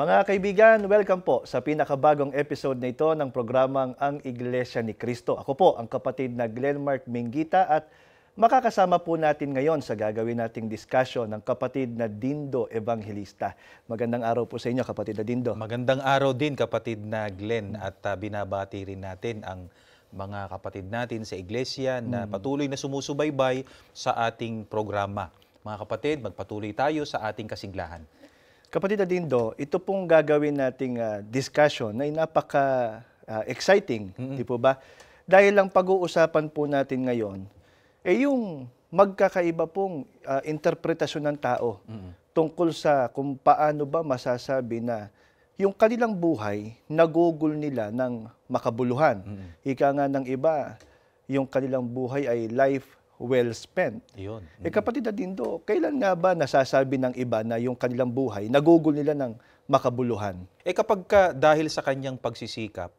Mga kaibigan, welcome po sa pinakabagong episode na ito ng programang Ang Iglesia ni Cristo. Ako po ang kapatid na Glenmark Mingita at makakasama po natin ngayon sa gagawin nating discussion ng kapatid na Dindo Evangelista. Magandang araw po sa inyo, kapatid na Dindo. Magandang araw din, kapatid na Glenn, at binabati rin natin ang mga kapatid natin sa iglesia na patuloy na sumusubaybay sa ating programa. Mga kapatid, magpatuloy tayo sa ating kasiglahan. Kapatid na Dindo, ito pong gagawin nating discussion ay napaka-exciting, di po ba? Dahil ang pag-uusapan po natin ngayon ay yung magkakaiba pong interpretasyon ng tao tungkol sa kung paano ba masasabi na yung kanilang buhay nagugol nila ng makabuluhan. Ika nga ng iba, yung kanilang buhay ay life well spent. Yun. Kapatid na Dindo, kailan nga ba nasasabi ng iba na yung kanilang buhay nagugol nila ng makabuluhan? Kapag dahil sa kanyang pagsisikap,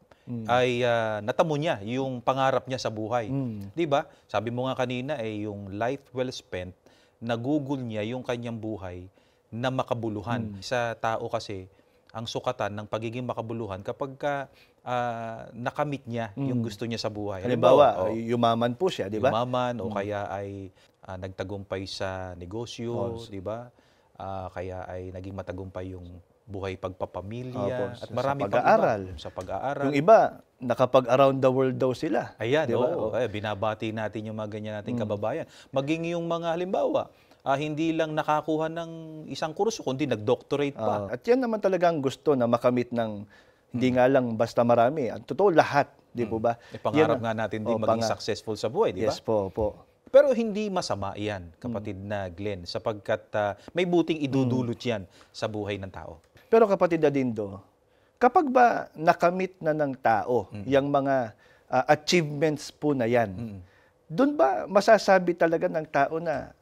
ay natamo niya yung pangarap niya sa buhay. Di ba? Sabi mo nga kanina, yung life well spent, nagugol niya yung kanyang buhay na makabuluhan. Sa tao kasi, ang sukatan ng pagiging makabuluhan kapag nakamit niya yung gusto niya sa buhay. Halimbawa, yumaman po siya, di ba? Yumaman o kaya ay nagtagumpay sa negosyo, di ba? Kaya ay naging matagumpay yung buhay pagpapamilya at marami pang iba sa pag-aaral. Yung iba, nakapag-around the world daw sila. Ayan, binabati natin yung mga ganyan nating kababayan. Maging yung mga halimbawa, hindi lang nakakuha ng isang kurso, kundi nag-doctorate pa. At yan naman talaga ang gusto na makamit ng hindi nga lang basta marami. Ang totoo, lahat. Di po ba? Pangarap nga natin din maging successful sa buhay, di ba? Yes po. Pero hindi masama yan, kapatid na Glenn, sapagkat may buting idudulot yan sa buhay ng tao. Pero kapatid na Dindo, kapag ba nakamit na ng tao yung mga achievements po na yan, doon ba masasabi talaga ng tao na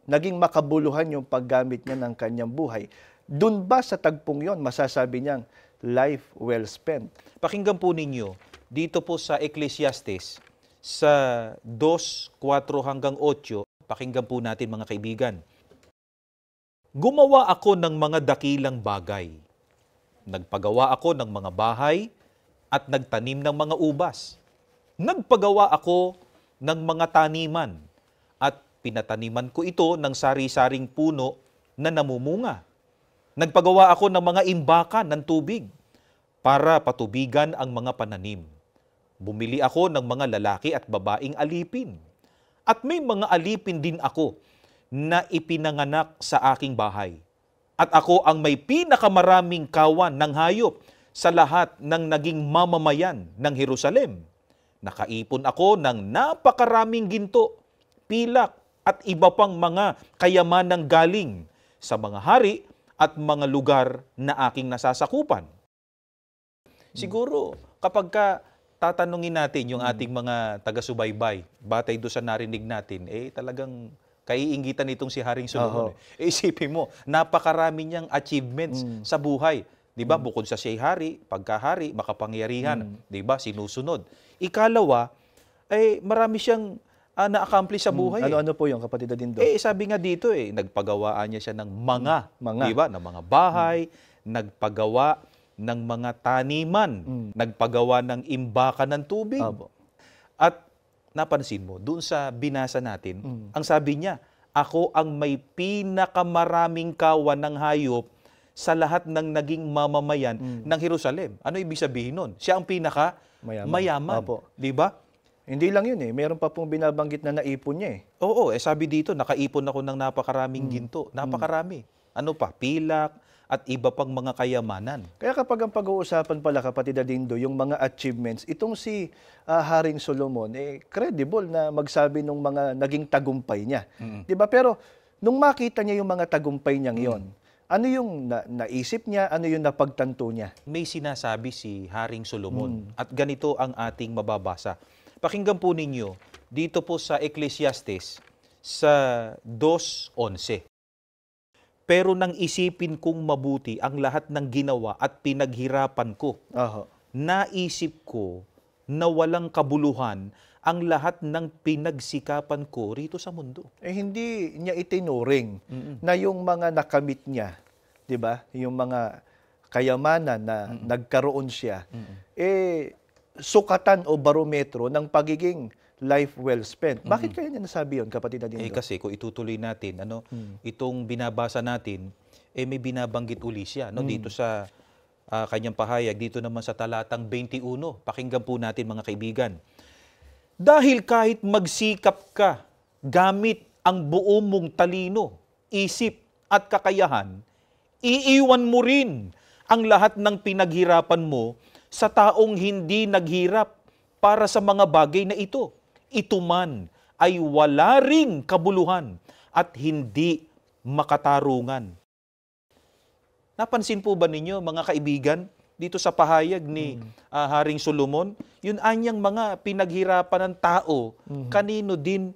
naging makabuluhan yung paggamit niya ng kanyang buhay? Doon ba sa tagpong yon masasabi niyang life well spent? Pakinggan po ninyo, dito po sa Ecclesiastes, sa 2:4 hanggang 8, pakinggan po natin mga kaibigan. Gumawa ako ng mga dakilang bagay. Nagpagawa ako ng mga bahay at nagtanim ng mga ubas. Nagpagawa ako ng mga taniman at pinataniman ko ito ng sari-saring puno na namumunga. Nagpagawa ako ng mga imbakan ng tubig para patubigan ang mga pananim. Bumili ako ng mga lalaki at babaeng alipin. At may mga alipin din ako na ipinanganak sa aking bahay. At ako ang may pinakamaraming kawan ng hayop sa lahat ng naging mamamayan ng Jerusalem. Nakaipon ako ng napakaraming ginto, pilak at iba pang mga kayamanang galing sa mga hari at mga lugar na aking nasasakupan. Siguro, kapag tatanungin natin yung ating mga taga-subaybay, batay doon sa narinig natin, talagang kaiingitan nitong si Haring Solomon. Isipin mo, napakarami niyang achievements sa buhay. Di ba? Bukod sa siya'y hari, pagkahari, makapangyarihan, di ba? Sinusunod. Ikalawa, marami siyang na-accomplish sa buhay. Ano-ano po yung kapatid na Dindo? Sabi nga dito, nagpagawaan niya siya ng mga. Di ba? Ng mga bahay, nagpagawa ng mga taniman, nagpagawa ng imbakan ng tubig. At napansin mo, doon sa binasa natin, ang sabi niya, ako ang may pinakamaraming kawan ng hayop sa lahat ng naging mamamayan ng Jerusalem. Ano ibig sabihin nun? Siya ang pinaka-mayaman. Di ba? Hindi lang yun Meron pa pong binabanggit na naipon niya Oo, sabi dito, nakaipon ako ng napakaraming ginto. Napakarami. Ano pa? Pilak at iba pang mga kayamanan. Kaya kapag ang pag-uusapan pala, kapatid na Dindo, yung mga achievements, itong si Haring Solomon, credible na magsabi ng mga naging tagumpay niya. Di ba? Pero nung makita niya yung mga tagumpay niyang yon, ano yung naisip niya, ano yung napagtanto niya? May sinasabi si Haring Solomon at ganito ang ating mababasa. Pakinggan po ninyo, dito po sa Ecclesiastes, sa 2:11. Pero nang isipin kong mabuti ang lahat ng ginawa at pinaghirapan ko, naisip ko na walang kabuluhan ang lahat ng pinagsikapan ko rito sa mundo. Hindi niya itinuring na yung mga nakamit niya, di ba? Yung mga kayamanan na nagkaroon siya, sukatan o barometro ng pagiging life well spent. Bakit kaya niya nasabi yun, kapatid na Dindo? Kasi kung itutuloy natin, itong binabasa natin, may binabanggit uli siya dito sa kanyang pahayag, dito naman sa talatang 21. Pakinggan po natin, mga kaibigan. Dahil kahit magsikap ka gamit ang buo mong talino, isip at kakayahan, iiwan mo rin ang lahat ng pinaghirapan mo sa taong hindi naghirap para sa mga bagay na ito. Ito man ay wala ring kabuluhan at hindi makatarungan. Napansin po ba ninyo, mga kaibigan, dito sa pahayag ni Haring Solomon, yun anyang mga pinaghirapan ng tao, kanino din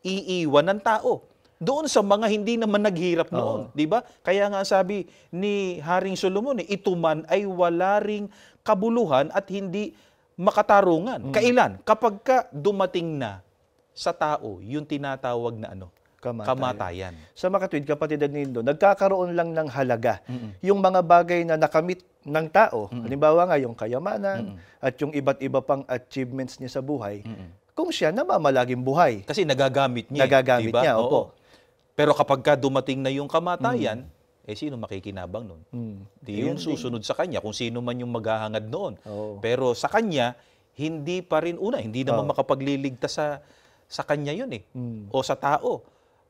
iiwan ng tao? Doon sa mga hindi naman naghirap noon, di ba? Kaya nga sabi ni Haring Solomon, ito man ay wala ring kabuluhan at hindi makatarungan. Kailan? Kapag ka dumating na sa tao, yung tinatawag na kamatayan. Sa makatwid, kapatid Nindo, nagkakaroon lang ng halaga yung mga bagay na nakamit ng tao. Halimbawa nga, yung kayamanan at yung iba't iba pang achievements niya sa buhay, kung siya namamalaging buhay. Kasi nagagamit niya. Nagagamit diba? niya, opo. Pero kapag ka dumating na yung kamatayan, sino makikinabang nun? Di yung susunod sa kanya, kung sino man yung maghahangad noon. Pero sa kanya, hindi pa rin hindi naman makapagliligtas sa kanya yun o sa tao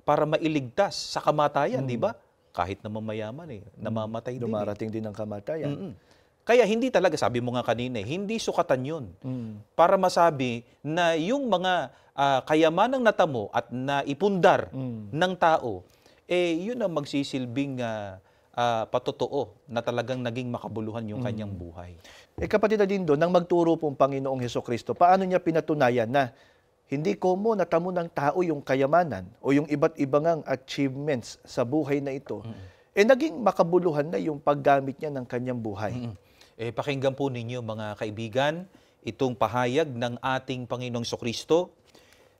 para mailigtas sa kamatayan, di ba? Kahit naman mayaman namamatay din. Dumarating din ang kamatayan. Kaya hindi talaga, sabi mo nga kanina, hindi sukatan yun para masabi na yung mga kayamanang natamo at naipundar ng tao, yun ang magsisilbing patotoo na talagang naging makabuluhan yung kanyang buhay. Kapatid Dindo, nang magturo pong Panginoong Hesukristo, paano niya pinatunayan na hindi komo natamo ng tao yung kayamanan o yung iba't ibang achievements sa buhay na ito, naging makabuluhan na yung paggamit niya ng kanyang buhay. Pakinggan po ninyo, mga kaibigan, itong pahayag ng ating Panginoong Hesukristo.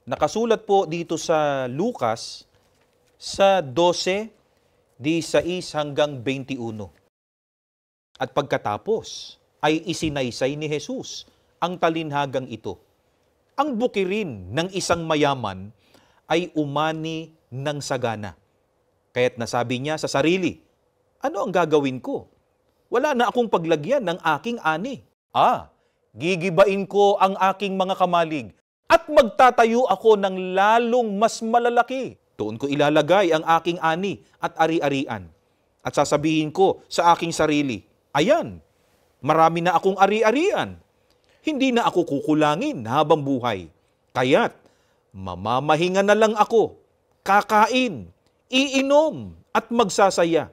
Nakasulat po dito sa Lucas sa 12, 16 hanggang 21. At pagkatapos ay isinaysay ni Jesus ang talinhagang ito. Ang bukirin ng isang mayaman ay umani ng sagana. Kaya't nasabi niya sa sarili, ano ang gagawin ko? Wala na akong paglagyan ng aking ani. Gigibain ko ang aking mga kamalig at magtatayo ako ng lalong mas malalaki. Doon ko ilalagay ang aking ani at ari-arian. At sasabihin ko sa aking sarili, ayan, marami na akong ari-arian. Hindi na ako kukulangin habang buhay. Kaya't mamamahinga na lang ako, kakain, iinom at magsasaya.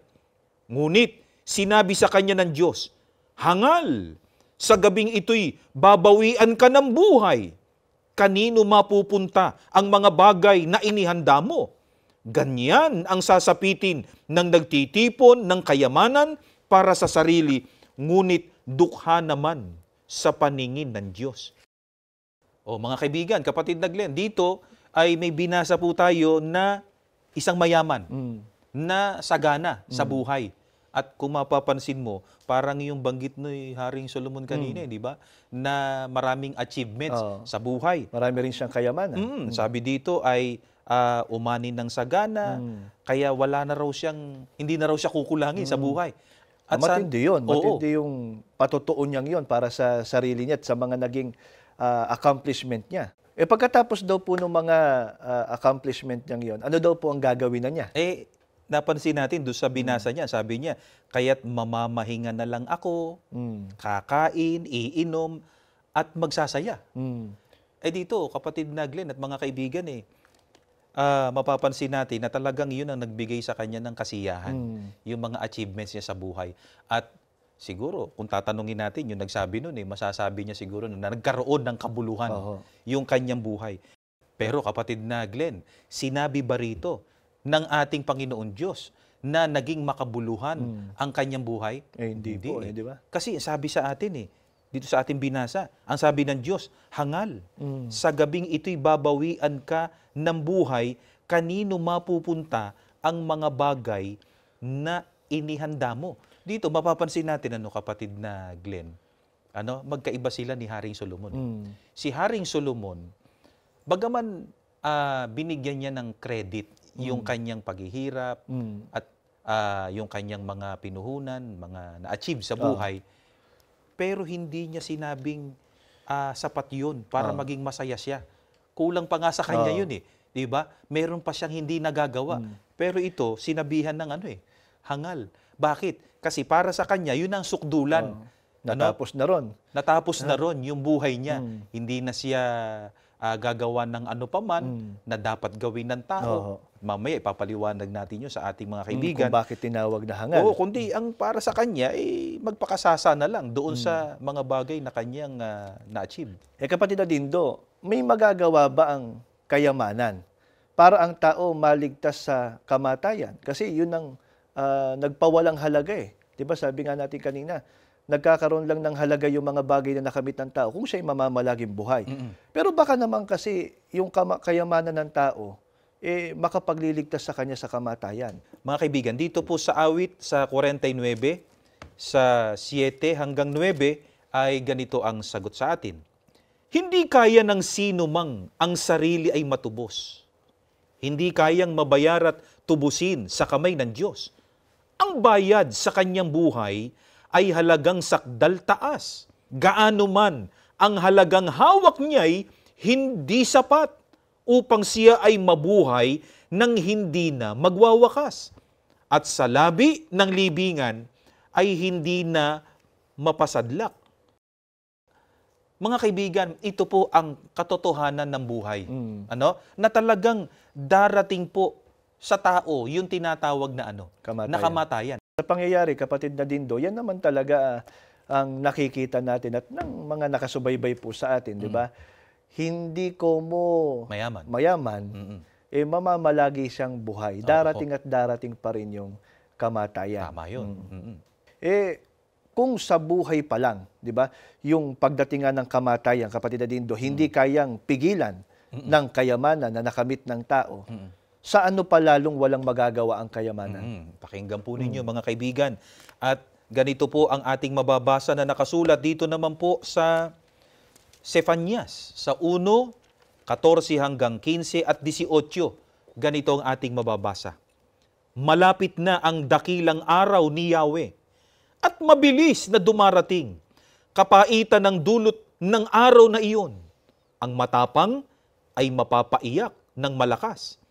Ngunit sinabi sa kanya ng Diyos, hangal, sa gabing ito'y babawian ka ng buhay. Kanino mapupunta ang mga bagay na inihanda mo? Ganyan ang sasapitin ng nagtitipon ng kayamanan para sa sarili, ngunit dukha naman sa paningin ng Diyos. Mga kaibigan, kapatid na Glenn, dito ay may binasa po tayo na isang mayaman na sagana sa buhay. At kung mapapansin mo, parang yung banggit ni Haring Solomon kanina, di ba? Na maraming achievements sa buhay. Marami rin siyang kayamanan. Sabi dito ay umani ng sagana, kaya wala na raw siyang, hindi na raw siya kukulangin sa buhay. At matindi yun. Matindi yung patotoo niyang yun para sa sarili niya at sa mga naging accomplishment niya. Pagkatapos daw po ng mga accomplishment niyang yun, ano daw po ang gagawin na niya? Napansin natin doon sa binasa niya, sabi niya, kaya't mamamahinga na lang ako, kakain, iinom, at magsasaya. Dito, kapatid na Glenn at mga kaibigan, mapapansin natin na talagang yun ang nagbigay sa kanya ng kasiyahan, yung mga achievements niya sa buhay. At siguro, kung tatanungin natin, yung nagsabi nun, masasabi niya siguro na nagkaroon ng kabuluhan yung kanyang buhay. Pero kapatid na Glenn, sinabi ba rito ng ating Panginoon Diyos na naging makabuluhan ang kanyang buhay? Hindi po, di ba? Kasi sabi sa atin dito sa ating binasa, ang sabi ng Diyos, hangal, sa gabing ito'y babawian ka ng buhay, kanino mapupunta ang mga bagay na inihanda mo? Dito, mapapansin natin, kapatid na Glenn, magkaiba sila ni Haring Solomon. Si Haring Solomon, bagaman binigyan niya ng credit yung kanyang paghihirap at yung kanyang mga pinuhunan, mga na-achieve sa buhay, pero hindi niya sinabing sapat yun para maging masaya siya. Kulang pa nga sa kanya yun eh. Diba? Meron pa siyang hindi nagagawa. Pero ito, sinabihan ng hangal. Bakit? Kasi para sa kanya, yun ang sukdulan. Natapos na ron. Natapos na ron yung buhay niya. Hindi na siya gagawa ng ano paman na dapat gawin ng tao. Mamaya ipapaliwanag natin yun sa ating mga kaibigan. Kung bakit tinawag na hangal. Oo, kundi ang para sa kanya, magpakasasa na lang doon sa mga bagay na kanyang na-achieve. Kapatid na Dindo, may magagawa ba ang kayamanan para ang tao maligtas sa kamatayan? Kasi yun ang nagpawalang halaga eh. Diba sabi nga natin kanina, nagkakaroon lang ng halaga yung mga bagay na nakamit ng tao kung siya'y mamamalaging buhay. Pero baka naman kasi yung kayamanan ng tao, makapagliligtas sa kanya sa kamatayan. Mga kaibigan, dito po sa awit sa 49, sa 7 hanggang 9, ay ganito ang sagot sa atin. Hindi kaya ng sino mang ang sarili ay matubos. Hindi kayang mabayar at tubusin sa kamay ng Diyos. Ang bayad sa kanyang buhay ay halagang sakdal taas. Gaano man ang halagang hawak niya'y hindi sapat upang siya ay mabuhay nang hindi na magwawakas. At sa labi ng libingan ay hindi na mapasadlak. Mga kaibigan, ito po ang katotohanan ng buhay. Na talagang darating po sa tao yung tinatawag na kamatayan. Na kamatayan. Sa pangyayari, kapatid na Dindo, yan naman talaga ang nakikita natin at ng mga nakasubaybay po sa atin, di ba? Hindi ko mo mayaman mamamalagi siyang buhay. Darating at darating pa rin yung kamatayan. Tama yun. Kung sa buhay pa lang, di ba, yung pagdating ng kamatayan, kapatid na Dindo, hindi kayang pigilan ng kayamanan na nakamit ng tao, sa ano pa lalong walang magagawa ang kayamanan? Pakinggan po ninyo mga kaibigan. At ganito po ang ating mababasa na nakasulat dito naman po sa Sefanyas, sa 1:14 hanggang 15 at 18. Ganito ang ating mababasa. Malapit na ang dakilang araw ni Yahweh at mabilis na dumarating, kapaitan ng dulot ng araw na iyon. Ang matapang ay mapapaiyak ng malakas.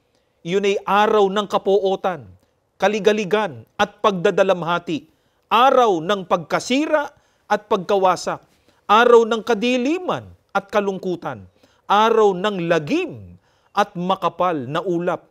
Iyon ay araw ng kapuotan, kaligaligan at pagdadalamhati, araw ng pagkasira at pagkawasak, araw ng kadiliman at kalungkutan, araw ng lagim at makapal na ulap.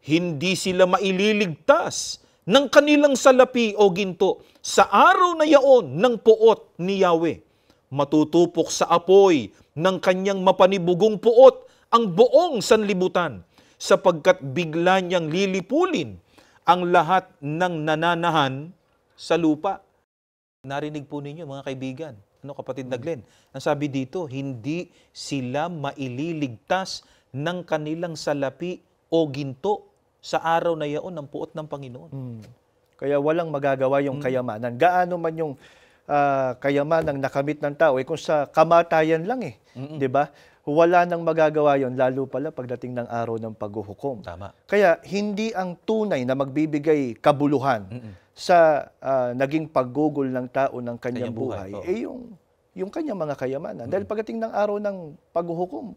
Hindi sila maililigtas ng kanilang salapi o ginto sa araw na yaon ng puot ni Yahweh. Matutupok sa apoy ng kanyang mapanibugong puot ang buong sanlibutan, sapagkat bigla niyang lilipulin ang lahat ng nananahan sa lupa. Narinig po ninyo mga kaibigan, kapatid na Glenn, ang sabi dito, hindi sila maililigtas ng kanilang salapi o ginto sa araw na yaon ng puot ng Panginoon. Kaya walang magagawa yung kayamanan. Gaano man yung kayamanang nakamit ng tao, kung sa kamatayan lang di ba? Wala nang magagawa yon, lalo pala pagdating ng araw ng paghuhukom. Tama. Kaya hindi ang tunay na magbibigay kabuluhan sa naging paggugol ng tao ng kanyang buhay, yung kanyang mga kayamanan. Dahil pagdating ng araw ng paghuhukom,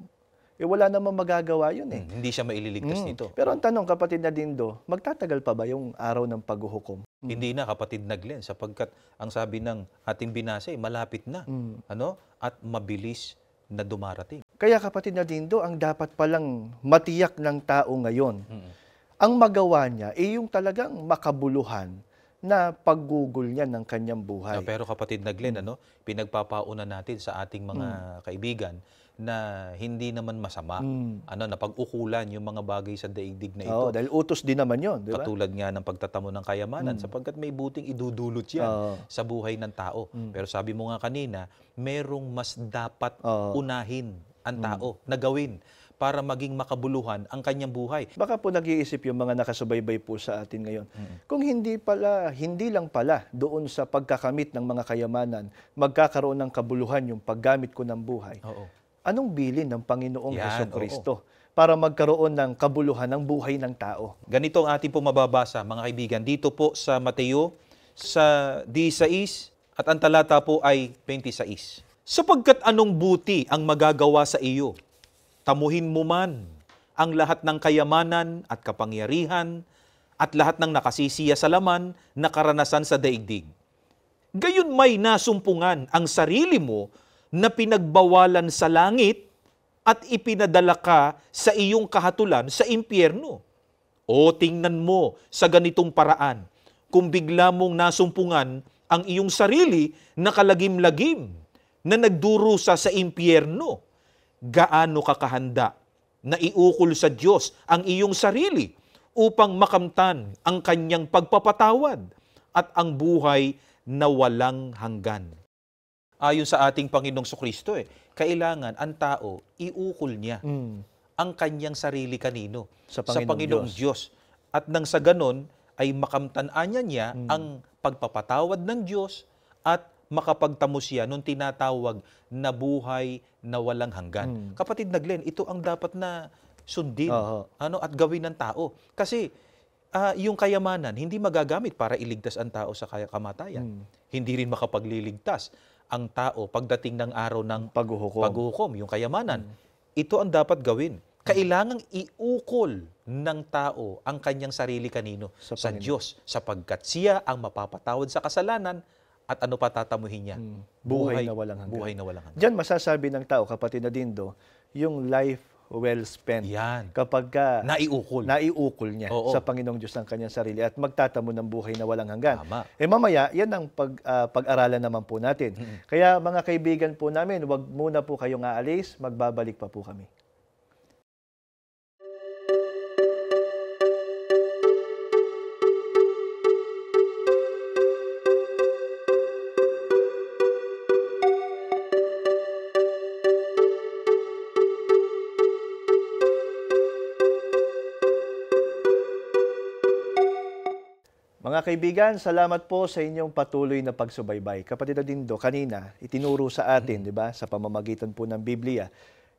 wala namang magagawa yun Hindi siya maililigtas nito. Pero ang tanong, kapatid na Dindo, magtatagal pa ba yung araw ng paghuhukom? Hindi na, kapatid na Glenn, sapagkat ang sabi ng ating binasa, malapit na. At mabilis na dumarating. Kaya kapatid na Dindo, ang dapat palang matiyak ng tao ngayon, ang magawa niya yung talagang makabuluhan na paggugol niya ng kanyang buhay. Pero kapatid na Glenn, pinagpapauna natin sa ating mga kaibigan na hindi naman masama na pag-ukulan yung mga bagay sa daigdig na ito. Dahil utos din naman yun, di ba? Katulad nga ng pagtatamo ng kayamanan, sapagkat may buting idudulot yan sa buhay ng tao. Pero sabi mo nga kanina, merong mas dapat unahin ang tao na gawin para maging makabuluhan ang kanyang buhay. Baka po nag-iisip yung mga nakasubaybay po sa atin ngayon. Kung hindi lang pala doon sa pagkakamit ng mga kayamanan, magkakaroon ng kabuluhan yung paggamit ko ng buhay. Oo. Anong bilin ng Panginoong Yan, Hesukristo para magkaroon ng kabuluhan ng buhay ng tao? Ganito ang ating po mababasa, mga kaibigan, dito po sa Mateo, sa 16, at ang talata po ay 26. Sapagkat anong buti ang magagawa sa iyo? Tamuhin mo man ang lahat ng kayamanan at kapangyarihan at lahat ng nakasisiya sa laman na karanasan sa daigdig. Gayon may nasumpungan ang sarili mo na pinagbawalan sa langit at ipinadala ka sa iyong kahatulan sa impyerno. O tingnan mo sa ganitong paraan, kung bigla mong nasumpungan ang iyong sarili na kalagim-lagim na nagdurusa sa impyerno, gaano ka kahanda na iukol sa Diyos ang iyong sarili upang makamtan ang kanyang pagpapatawad at ang buhay na walang hanggan. Ayon sa ating Panginoong Sokristo, kailangan ang tao iukol niya ang kanyang sarili kanino? Sa Panginoong Diyos. At nang sa ganon ay makamtan-anya niya ang pagpapatawad ng Diyos at makapagtamo siya nung tinatawag na buhay na walang hanggan. Kapatid na Glenn, ito ang dapat na sundin at gawin ng tao. Kasi yung kayamanan, hindi magagamit para iligtas ang tao sa kamatayan. Hindi rin makapagliligtas ang tao pagdating ng araw ng paghuhukom, yung kayamanan. Ito ang dapat gawin. Kailangang iukol ng tao ang kanyang sarili kanino? Sa Diyos, sapagkat siya ang mapapatawad sa kasalanan. At ano pa tatamuhin niya? Buhay na walang hanggan. Buhay na walang hanggan. Diyan masasabi ng tao, kapatid na Dindo, yung life well spent. Yan. Kapag naiukol niya sa Panginoong Diyos ng kanyang sarili at magtatamo ng buhay na walang hanggan. Tama. Mamaya, yan ang pag-aralan naman po natin. Kaya mga kaibigan po namin, wag muna po kayong aalis, magbabalik pa po kami. Mga kaibigan, salamat po sa inyong patuloy na pagsubaybay. Kapatid Dindo, kanina itinuro sa atin, di ba, sa pamamagitan po ng Biblia,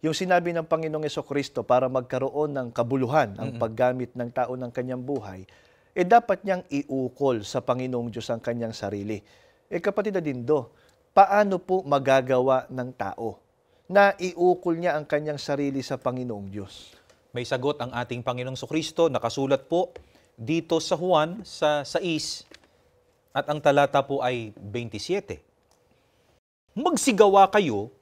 yung sinabi ng Panginoong Hesukristo para magkaroon ng kabuluhan ang paggamit ng tao ng kanyang buhay, dapat niyang iukol sa Panginoong Diyos ang kanyang sarili. Kapatid Dindo, paano po magagawa ng tao na iukol niya ang kanyang sarili sa Panginoong Diyos? May sagot ang ating Panginoong Sokristo, nakasulat po dito sa Juan sa 6 at ang talata po ay 27. Magsigawa kayo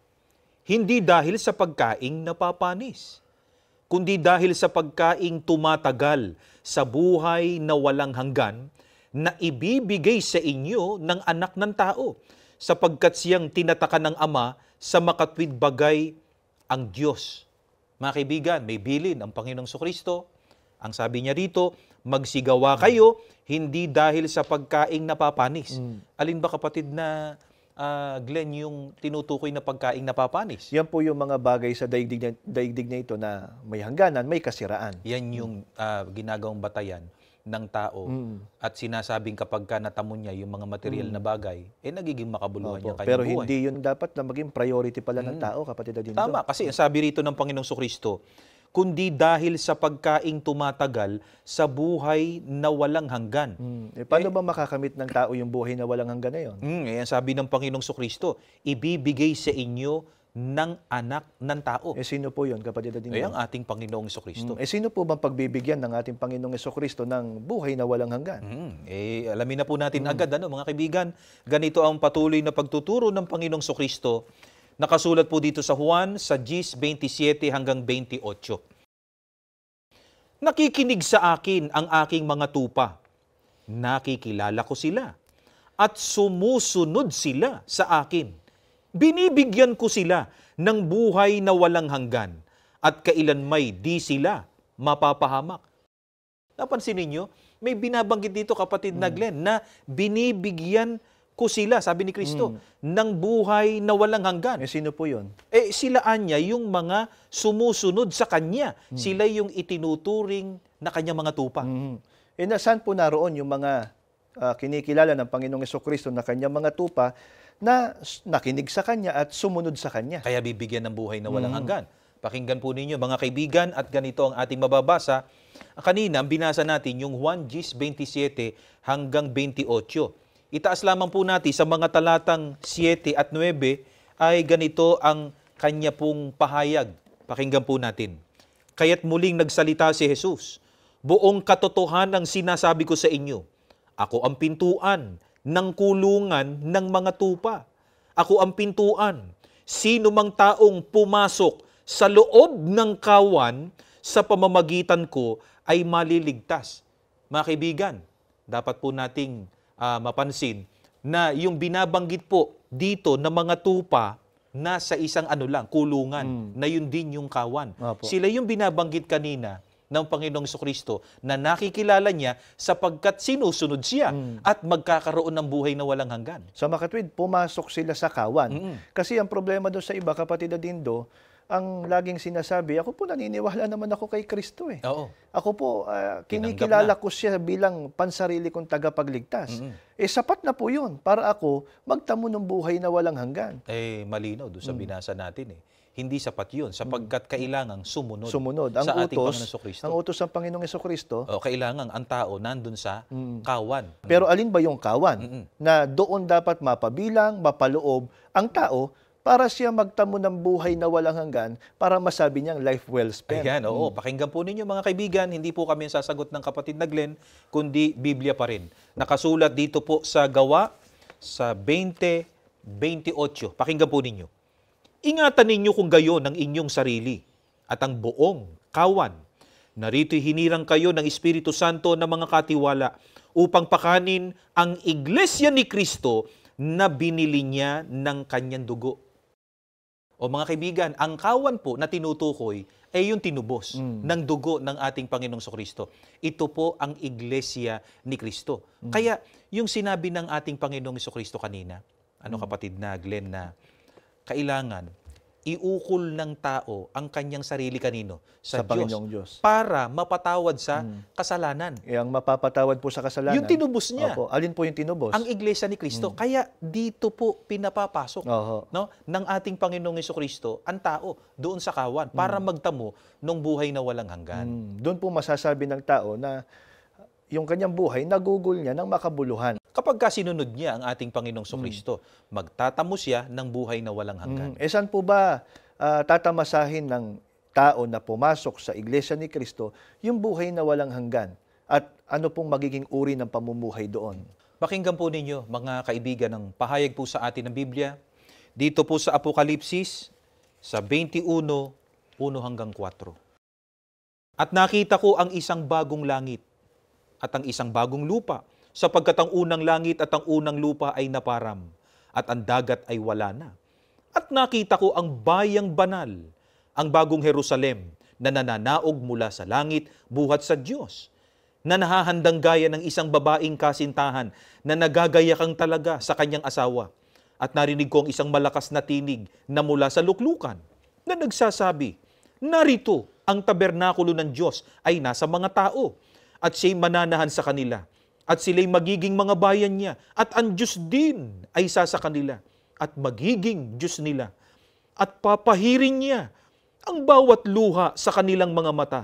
hindi dahil sa pagkaing napapanis, kundi dahil sa pagkaing tumatagal sa buhay na walang hanggan na ibibigay sa inyo ng anak ng tao, sapagkat siyang tinatakan ng Ama sa makatwid bagay ang Diyos. Mga kaibigan, may bilin ang Panginoong Sokristo. Ang sabi niya rito, magsigawa kayo, hindi dahil sa pagkaing napapanis. Alin ba kapatid na Glenn, yung tinutukoy na pagkaing napapanis? Yan po yung mga bagay sa daigdig na ito na may hangganan, may kasiraan. Yan yung ginagawang batayan ng tao. At sinasabing kapag natamo niya yung mga material na bagay, nagiging makabuluhan yung kanyang Pero buhay. hindi yun dapat na maging priority pala ng tao, kapatid Dindo. Tama, kasi ang sabi rito ng Panginoong Sokristo, kundi dahil sa pagkaing tumatagal sa buhay na walang hanggan. Paano ba makakamit ng tao yung buhay na walang hanggan na yun? Ang sabi ng Panginoong Sokristo, ibibigay sa inyo ng anak ng tao. Sino po yun, kapatid Dindo? Ang ating Panginoong Sokristo. Sino po bang pagbibigyan ng ating Panginoong Hesukristo ng buhay na walang hanggan? Alamin na po natin agad, mga kaibigan. Ganito ang patuloy na pagtuturo ng Panginoong Sokristo. Nakasulat po dito sa Juan sa 10:27 hanggang 28. Nakikinig sa akin ang aking mga tupa. Nakikilala ko sila. At sumusunod sila sa akin. Binibigyan ko sila ng buhay na walang hanggan. At kailanmay di sila mapapahamak. Napansin ninyo, may binabanggit dito kapatid na Glenn na binibigyan ko sila, sabi ni Kristo, ng buhay na walang hanggan. Sino po yun? Sila anya yung mga sumusunod sa Kanya. Sila yung itinuturing na Kanyang mga tupa. Saan po naroon yung mga kinikilala ng Panginoong Jesucristo na Kanyang mga tupa na nakinig sa Kanya at sumunod sa Kanya? Kaya bibigyan ng buhay na walang hanggan. Pakinggan po ninyo mga kaibigan at ganito ang ating mababasa. Kanina, binasa natin yung 1 Gs 27 hanggang 28. Itaas lamang po natin sa mga talatang 7 at 9 ay ganito ang kanya pong pahayag. Pakinggan po natin. Kaya't muling nagsalita si Jesus, buong katotohanan ang sinasabi ko sa inyo. Ako ang pintuan ng kulungan ng mga tupa. Ako ang pintuan. Sino mang taong pumasok sa loob ng kawan sa pamamagitan ko ay maliligtas. Mga kaibigan, dapat po nating mapansin na yung binabanggit po dito na mga tupa nasa isang kulungan, na yun din yung kawan. Opo. Sila yung binabanggit kanina ng Panginoong Jesucristo na nakikilala niya sapagkat sinusunod siya at magkakaroon ng buhay na walang hanggan. Sa makatwid, pumasok sila sa kawan. Kasi ang problema doon sa iba, kapatid Dindo, ang laging sinasabi, ako po naniniwala naman ako kay Kristo . Oo. Ako po, kinikilala ko siya bilang pansarili kong tagapagligtas. Sapat na po yun para ako magtamo ng buhay na walang hanggan. Malinaw doon sa binasa natin . Hindi sapat yun sapagkat kailangang sumunod Ang sa ating utos, Panginoong Jesucristo. ang utos ng Panginoong Jesucristo. Kailangan ang tao nandun sa kawan. Pero alin ba yung kawan? Na doon dapat mapabilang, mapaloob ang tao para siya magtamo ng buhay na walang hanggan, para masabi niyang life well spent. Ayan, oo. Pakinggan po ninyo mga kaibigan, hindi po kami ang sasagot ng kapatid na Glenn, kundi Biblia pa rin. Nakasulat dito po sa Gawa, sa 20:28. Pakinggan po ninyo. Ingatan ninyo kung gayon ang inyong sarili at ang buong kawan. Narito'y hinirang kayo ng Espiritu Santo na mga katiwala upang pakanin ang iglesia ni Kristo na binili niya ng kanyang dugo. O mga kaibigan, ang kawan po na tinutukoy ay yung tinubos ng dugo ng ating Panginoong Jesucristo. Ito po ang iglesia ni Kristo. Kaya yung sinabi ng ating Panginoong Jesucristo kanina, kapatid na Glenn, na kailangan iukol ng tao ang kanyang sarili kanino? Sa Panginoong Diyos. Para mapatawad sa kasalanan. Ang mapapatawad po sa kasalanan. Yung tinubos niya. Opo. Alin po yung tinubos? Ang iglesia ni Kristo. Kaya dito po pinapapasok Oho. ng ating Panginoong Jesucristo ang tao doon sa kawan para magtamo ng buhay na walang hanggan. Doon po masasabi ng tao na yung kanyang buhay nagugol niya ng makabuluhan. Kapag sinunod niya ang ating Panginoong Jesucristo, magtatamo siya ng buhay na walang hanggan. Saan po ba tatamasahin ng tao na pumasok sa Iglesia ni Kristo yung buhay na walang hanggan? At ano pong magiging uri ng pamumuhay doon? Pakinggan po ninyo, mga kaibigan, ng pahayag po sa atin ng Biblia. Dito po sa Apokalipsis, sa 21:1 hanggang 4. At nakita ko ang isang bagong langit at ang isang bagong lupa, sapagkat ang unang langit at ang unang lupa ay naparam, at ang dagat ay wala na. At nakita ko ang bayang banal, ang bagong Jerusalem, na nananaog mula sa langit buhat sa Diyos, na nahahandang gaya ng isang babaeng kasintahan na nagagayakang talaga sa kanyang asawa. At narinig ko ang isang malakas na tinig na mula sa luklukan, na nagsasabi, narito ang tabernakulo ng Diyos ay nasa mga tao, at siya'y mananahan sa kanila. At sila'y magiging mga bayan niya, at ang Diyos din ay isa sa kanila, at magiging Diyos nila. At papahirin niya ang bawat luha sa kanilang mga mata,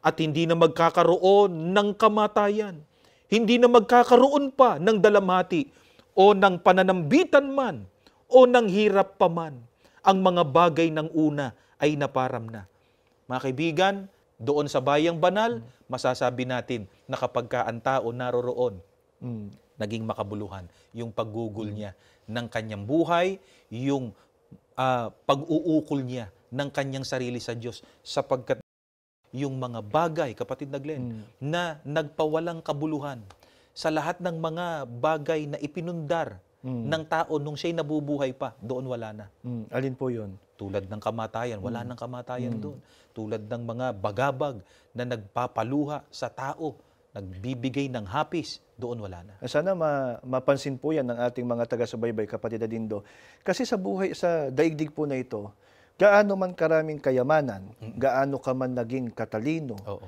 at hindi na magkakaroon ng kamatayan, hindi na magkakaroon pa ng dalamhati, o ng pananambitan man, o ng hirap pa man. Ang mga bagay ng una ay naparam na. Mga kaibigan, doon sa bayang banal, masasabi natin na kapag ang tao naroroon, naging makabuluhan yung paggugol niya ng kanyang buhay, yung pag-uukol niya ng kanyang sarili sa Diyos, sapagkat yung mga bagay, kapatid na Glenn, na nagpawalang kabuluhan sa lahat ng mga bagay na ipinundar ng tao nung siya'y nabubuhay pa, doon wala na. Alin po yun? Tulad ng kamatayan, wala nang kamatayan doon. Tulad ng mga bagabag na nagpapaluha sa tao, nagbibigay ng hapis, Doon wala na. Sana mapansin po yan ng ating mga taga-subaybay, kapatid Adindo. Kasi sa buhay, sa daigdig po na ito, gaano man karaming kayamanan, gaano ka man naging katalino, Oo.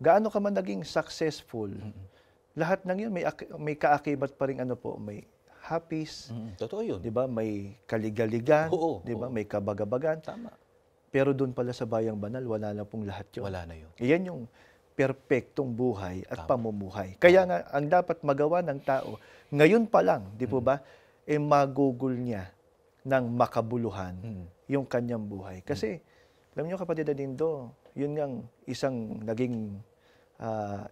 gaano ka man naging successful, lahat ng yun may kaakibat pa rin may hapis, Totoo yun. 'di ba? May kaligaligan, Oo, 'di ba? oo. May kabagabagan. Tama. Pero doon pala sa bayang banal, wala na pong lahat yun. Wala na yun. Iyan yung perpektong buhay at pamumuhay. Kaya nga, ang dapat magawa ng tao, ngayon pa lang, di po ba, magugol niya ng makabuluhan yung kanyang buhay. Kasi, alam niyo kapatid Adindo, yun nga isang naging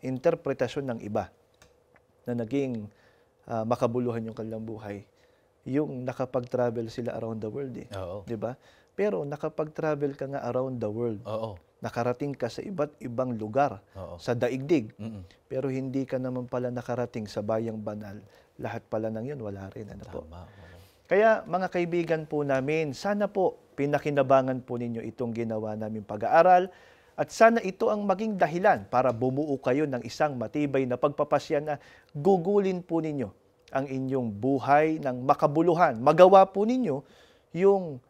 interpretasyon ng iba na naging makabuluhan yung kanilang buhay. Yung nakapag-travel sila around the world Oo. di ba? Pero nakapag-travel ka nga around the world. Oo. Nakarating ka sa iba't ibang lugar, Oo. sa daigdig. Pero hindi ka naman pala nakarating sa bayang banal. Lahat pala ng yun, wala rin. Po? Tama. Oo. Kaya mga kaibigan po namin, sana po pinakinabangan po ninyo itong ginawa namin pag-aaral at sana ito ang maging dahilan para bumuo kayo ng isang matibay na pagpapasya na gugulin po ninyo ang inyong buhay ng makabuluhan. Magawa po ninyo yung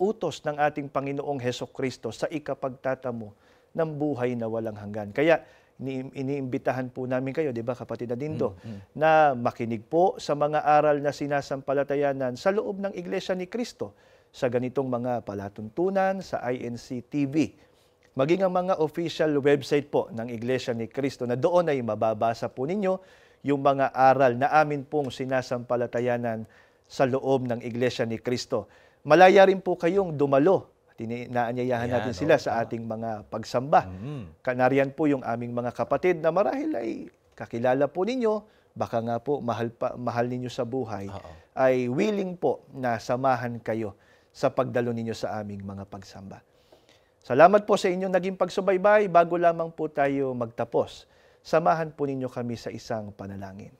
utos ng ating Panginoong Hesukristo sa ikapagtatamo ng buhay na walang hanggan. Kaya iniimbitahan po namin kayo, di ba kapatid Adindo, na makinig po sa mga aral na sinasampalatayanan sa loob ng Iglesia ni Cristo sa ganitong mga palatuntunan sa INC TV. Maging ang mga official website po ng Iglesia ni Cristo na doon ay mababasa po ninyo yung mga aral na amin pong sinasampalatayanan sa loob ng Iglesia ni Cristo. Malaya rin po kayong dumalo. Naanyayahan natin sila sa ating mga pagsamba. Kanariyan po yung aming mga kapatid na marahil ay kakilala po ninyo, baka nga po mahal ninyo sa buhay, ay willing po na samahan kayo sa pagdalo ninyo sa aming mga pagsamba. Salamat po sa inyong naging pagsubaybay. Bago lamang po tayo magtapos, samahan po ninyo kami sa isang panalangin.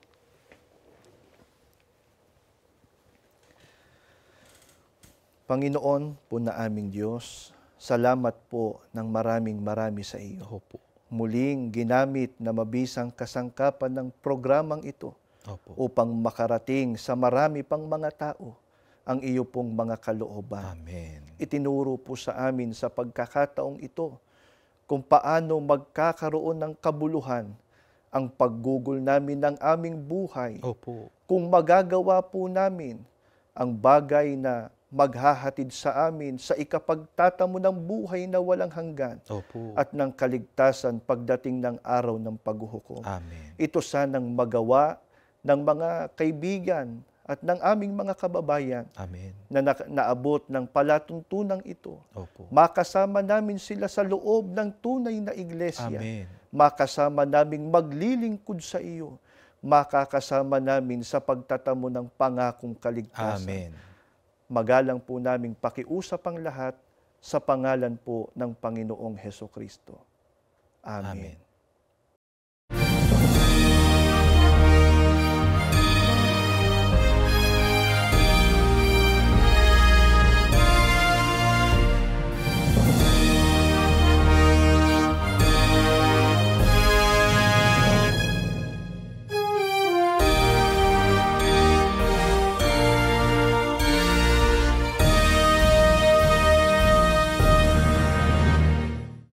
Panginoon po na aming Diyos, salamat po ng marami sa iyo. Opo. Muling ginamit na mabisang kasangkapan ng programang ito upang makarating sa marami pang mga tao ang iyo pong mga kalooban. Amen. Itinuro po sa amin sa pagkakataong ito kung paano magkakaroon ng kabuluhan ang paggugol namin ng aming buhay. Opo. Kung magagawa po namin ang bagay na maghahatid sa amin sa ikapagtatamo ng buhay na walang hanggan Opo. at ng kaligtasan pagdating ng araw ng paghuhukom. Amen. Ito sanang magawa ng mga kaibigan at ng aming mga kababayan Amen. na naabot ng palatuntunang ito. Opo. Makasama namin sila sa loob ng tunay na iglesia. Amen. Makasama naming maglilingkod sa iyo. Makakasama namin sa pagtatamo ng pangakong kaligtasan. Amen. Magalang po naming pakiusap ang lahat sa pangalan po ng Panginoong Hesukristo. Amen. Amen.